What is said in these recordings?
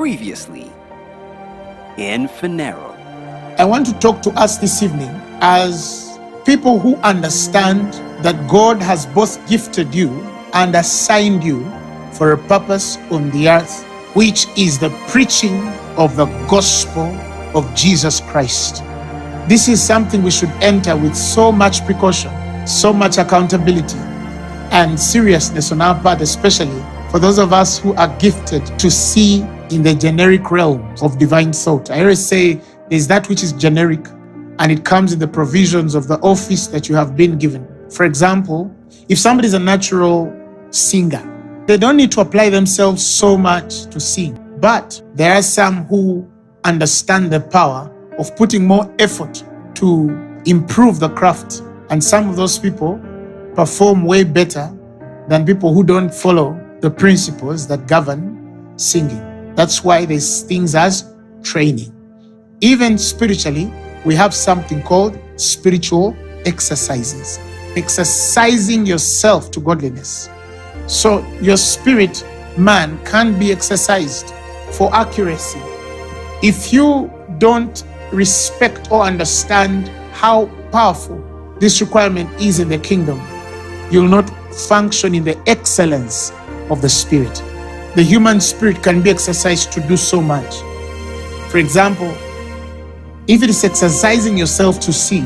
Previously in Phaneroo. I want to talk to us this evening as people who understand that God has both gifted you and assigned you for a purpose on the earth, which is the preaching of the gospel of Jesus Christ. This is something we should enter with so much precaution, so much accountability, and seriousness on our part, especially for those of us who are gifted to see in the generic realms of divine thought. I always say there's that which is generic, and it comes in the provisions of the office that you have been given. For example, if somebody is a natural singer, they don't need to apply themselves so much to sing. But there are some who understand the power of putting more effort to improve the craft. And some of those people perform way better than people who don't follow the principles that govern singing. That's why there's things as training. Even spiritually, we have something called spiritual exercises. Exercising yourself to godliness. So your spirit man can be exercised for accuracy. If you don't respect or understand how powerful this requirement is in the kingdom, you'll not function in the excellence of the spirit. The human spirit can be exercised to do so much. For example, if it is exercising yourself to see,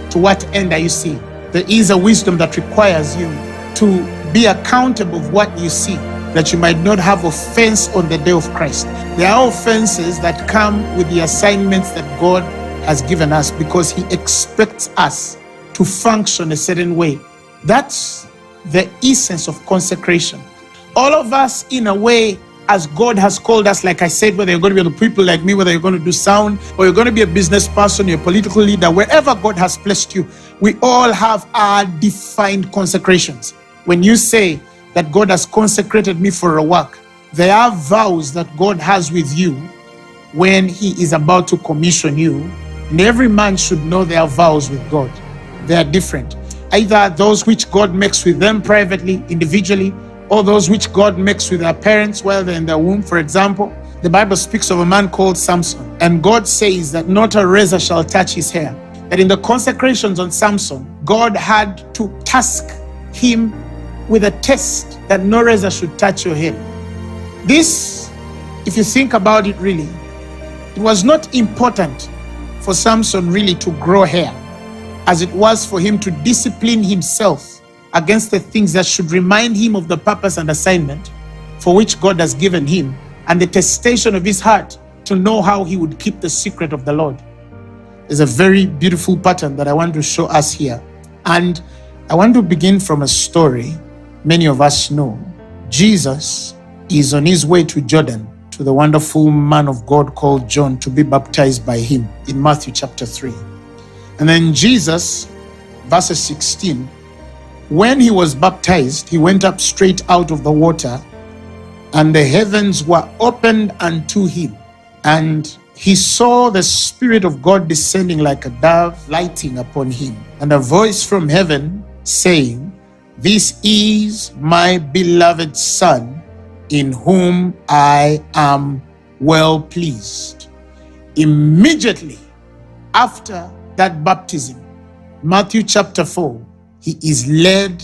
to what end are you seeing? There is a wisdom that requires you to be accountable of what you see, that you might not have offense on the day of Christ. There are offenses that come with the assignments that God has given us because He expects us to function a certain way. That's the essence of consecration. All of us, in a way, as God has called us, like I said, whether you're going to be the people like me, whether you're going to do sound, or you're going to be a business person, you're a political leader, wherever God has placed you, we all have our defined consecrations. When you say that God has consecrated me for a work, there are vows that God has with you when He is about to commission you. And every man should know their vows with God. They are different. Either those which God makes with them privately, individually, or those which God makes with their parents while they're in their womb. For example, the Bible speaks of a man called Samson, and God says that not a razor shall touch his hair. That in the consecrations on Samson, God had to task him with a test that no razor should touch your head. This, if you think about it really, it was not important for Samson really to grow hair, as it was for him to discipline himself against the things that should remind him of the purpose and assignment for which God has given him, and the testation of his heart to know how he would keep the secret of the Lord. There's a very beautiful pattern that I want to show us here. And I want to begin from a story many of us know. Jesus is on his way to Jordan, to the wonderful man of God called John, to be baptized by him in Matthew chapter 3. And then Jesus, verses 16, when he was baptized, he went up straight out of the water, and the heavens were opened unto him. And he saw the Spirit of God descending like a dove, lighting upon him. And a voice from heaven saying, "This is my beloved Son, in whom I am well pleased." Immediately after that baptism, Matthew chapter 4, he is led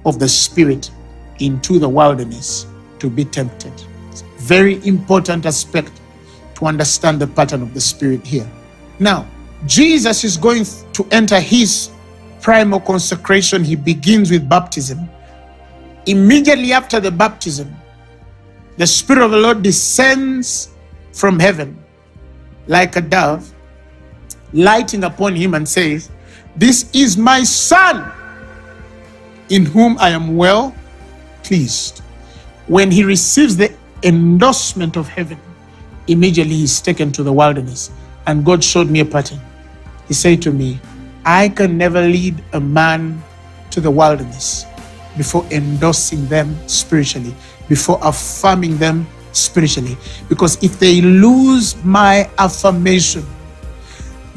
of the Spirit into the wilderness to be tempted. It's a very important aspect to understand the pattern of the Spirit here. Now, Jesus is going to enter his primal consecration. He begins with baptism. Immediately after the baptism, the Spirit of the Lord descends from heaven like a dove, lighting upon him, and says, "This is my Son, in whom I am well pleased." When he receives the endorsement of heaven, immediately he's taken to the wilderness. And God showed me a pattern. He said to me, I can never lead a man to the wilderness before endorsing them spiritually, before affirming them spiritually. Because if they lose my affirmation,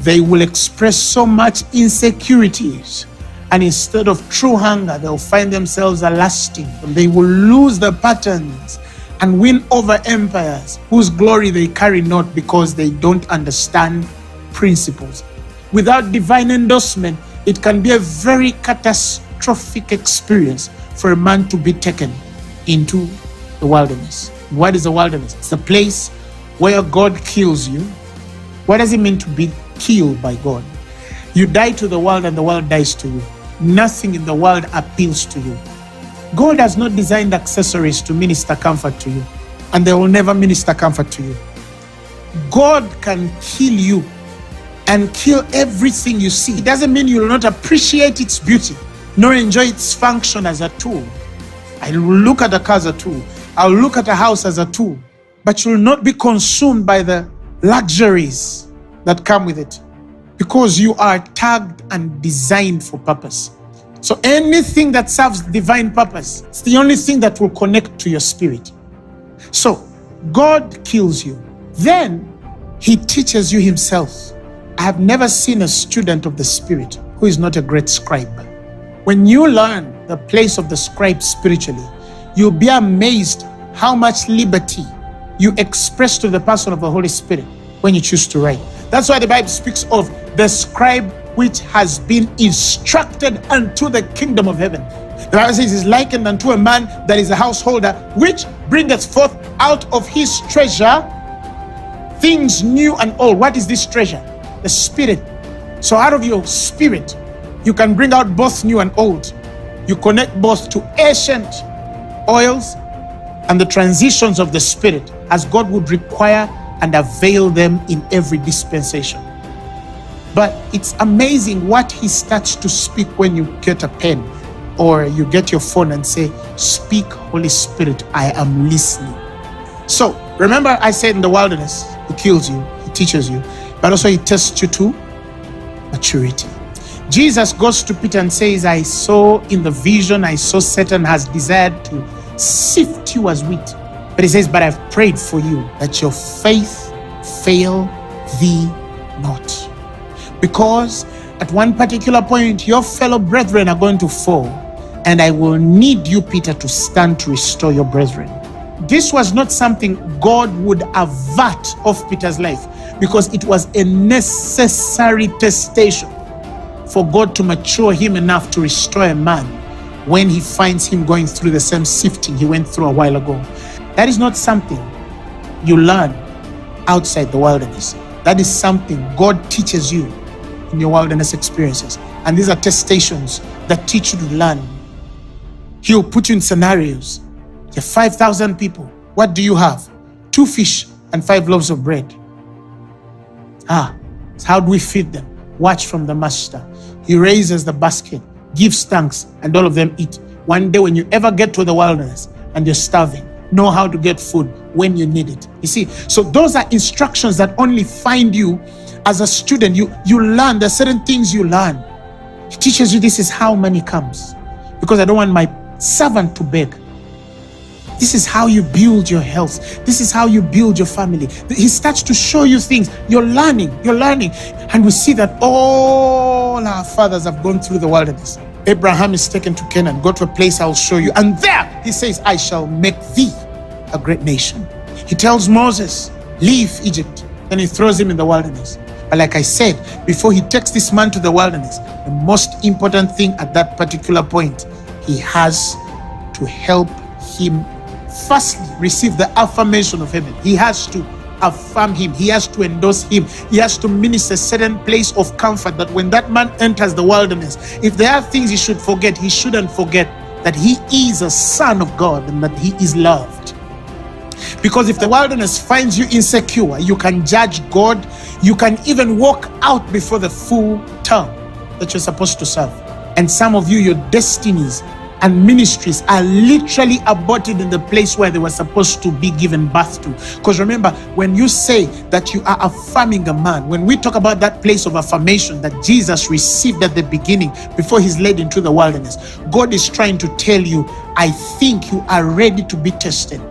they will express so much insecurities. And instead of true hunger, they'll find themselves lusting. They will lose the patterns and win over empires whose glory they carry not, because they don't understand principles. Without divine endorsement, it can be a very catastrophic experience for a man to be taken into the wilderness. What is the wilderness? It's the place where God kills you. What does it mean to be killed by God? You die to the world and the world dies to you. Nothing in the world appeals to you. God has not designed accessories to minister comfort to you, and they will never minister comfort to you. God can kill you and kill everything you see. It doesn't mean you will not appreciate its beauty, nor enjoy its function as a tool. I will look at a car as a tool. I'll look at a house as a tool, but you will not be consumed by the luxuries that come with it, because you are tagged and designed for purpose. So anything that serves divine purpose, it's the only thing that will connect to your spirit. So God kills you. Then he teaches you himself. I have never seen a student of the Spirit who is not a great scribe. When you learn the place of the scribe spiritually, you'll be amazed how much liberty you express to the person of the Holy Spirit when you choose to write. That's why the Bible speaks of the scribe which has been instructed unto the kingdom of heaven. The Bible says, is likened unto a man that is a householder, which bringeth forth out of his treasure things new and old. What is this treasure? The Spirit. So out of your spirit, you can bring out both new and old. You connect both to ancient oils and the transitions of the Spirit as God would require and avail them in every dispensation. But it's amazing what he starts to speak when you get a pen or you get your phone and say, speak, Holy Spirit, I am listening. So remember I said in the wilderness, he kills you, he teaches you, but also he tests you to maturity. Jesus goes to Peter and says, I saw in the vision, I saw Satan has desired to sift you as wheat. But he says, but I've prayed for you that your faith fail thee not. Because at one particular point, your fellow brethren are going to fall, and I will need you, Peter, to stand to restore your brethren. This was not something God would avert of Peter's life, because it was a necessary testation for God to mature him enough to restore a man when he finds him going through the same sifting he went through a while ago. That is not something you learn outside the wilderness. That is something God teaches you in your wilderness experiences. And these are testations that teach you to learn. He'll put you in scenarios. You have 5,000 people. What do you have? 2 fish and 5 loaves of bread. So how do we feed them? Watch from the master. He raises the basket, gives thanks, and all of them eat. One day when you ever get to the wilderness and you're starving, know how to get food when you need it. You see, so those are instructions that only find you as a student. You learn, there are certain things you learn. He teaches you, this is how money comes, because I don't want my servant to beg. This is how you build your health. This is how you build your family. He starts to show you things. You're learning. And we see that all our fathers have gone through the wilderness. Abraham is taken to Canaan. Go to a place I'll show you. And there he says, I shall make thee a great nation. He tells Moses, leave Egypt. Then he throws him in the wilderness. But like I said, before he takes this man to the wilderness, the most important thing at that particular point, he has to help him firstly receive the affirmation of heaven. He has to affirm him. He has to endorse him. He has to minister a certain place of comfort that when that man enters the wilderness, if there are things he should forget, he shouldn't forget that he is a son of God and that he is loved. Because if the wilderness finds you insecure, you can judge God. You can even walk out before the full term that you're supposed to serve. And some of you, your destinies and ministries are literally aborted in the place where they were supposed to be given birth to. Because remember, when you say that you are affirming a man, when we talk about that place of affirmation that Jesus received at the beginning before he's led into the wilderness, God is trying to tell you, I think you are ready to be tested.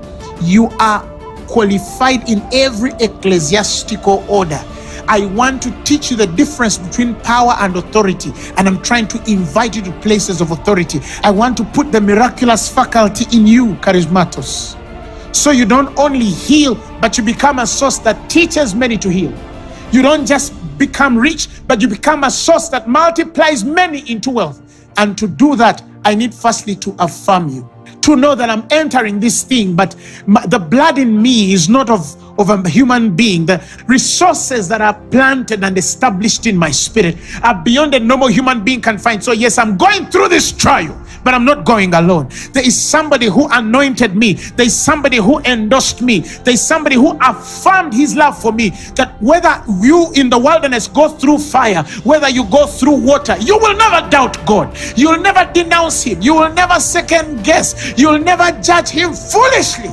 You are qualified in every ecclesiastical order. I want to teach you the difference between power and authority, and I'm trying to invite you to places of authority. I want to put the miraculous faculty in you, charismatos, So you don't only heal, but you become a source that teaches many to heal. You don't just become rich, but you become a source that multiplies many into wealth. And to do that, I need firstly to affirm you, to know that I'm entering this thing, but the blood in me is not of a human being. The resources that are planted and established in my spirit are beyond a normal human being can find. So yes, I'm going through this trial, but I'm not going alone. There is somebody who anointed me. There is somebody who endorsed me. There is somebody who affirmed his love for me, that whether you in the wilderness go through fire, whether you go through water, you will never doubt God. You will never denounce him. You will never second guess. You will never judge him foolishly,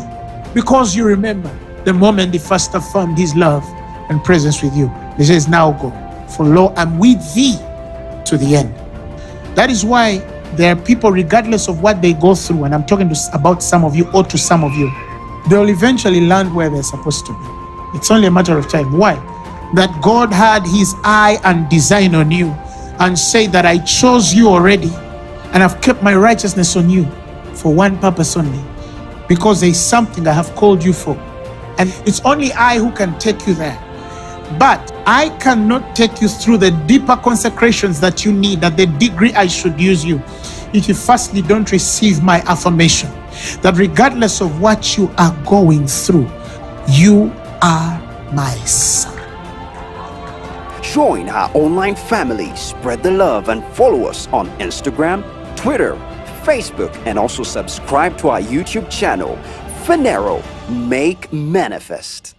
because you remember the moment he first affirmed his love and presence with you. He says, now go, for lo, I'm with thee to the end. That is why there are people, regardless of what they go through, and I'm talking about some of you or to some of you, they'll eventually land where they're supposed to be. It's only a matter of time. Why? That God had his eye and design on you and say that I chose you already and I've kept my righteousness on you for one purpose only, because there is something I have called you for. And it's only I who can take you there. But I cannot take you through the deeper consecrations that you need, at the degree I should use you, if you firstly don't receive my affirmation that regardless of what you are going through, you are my son. Join our online family, spread the love, and follow us on Instagram, Twitter, Facebook, and also subscribe to our YouTube channel, Phaneroo, Make Manifest.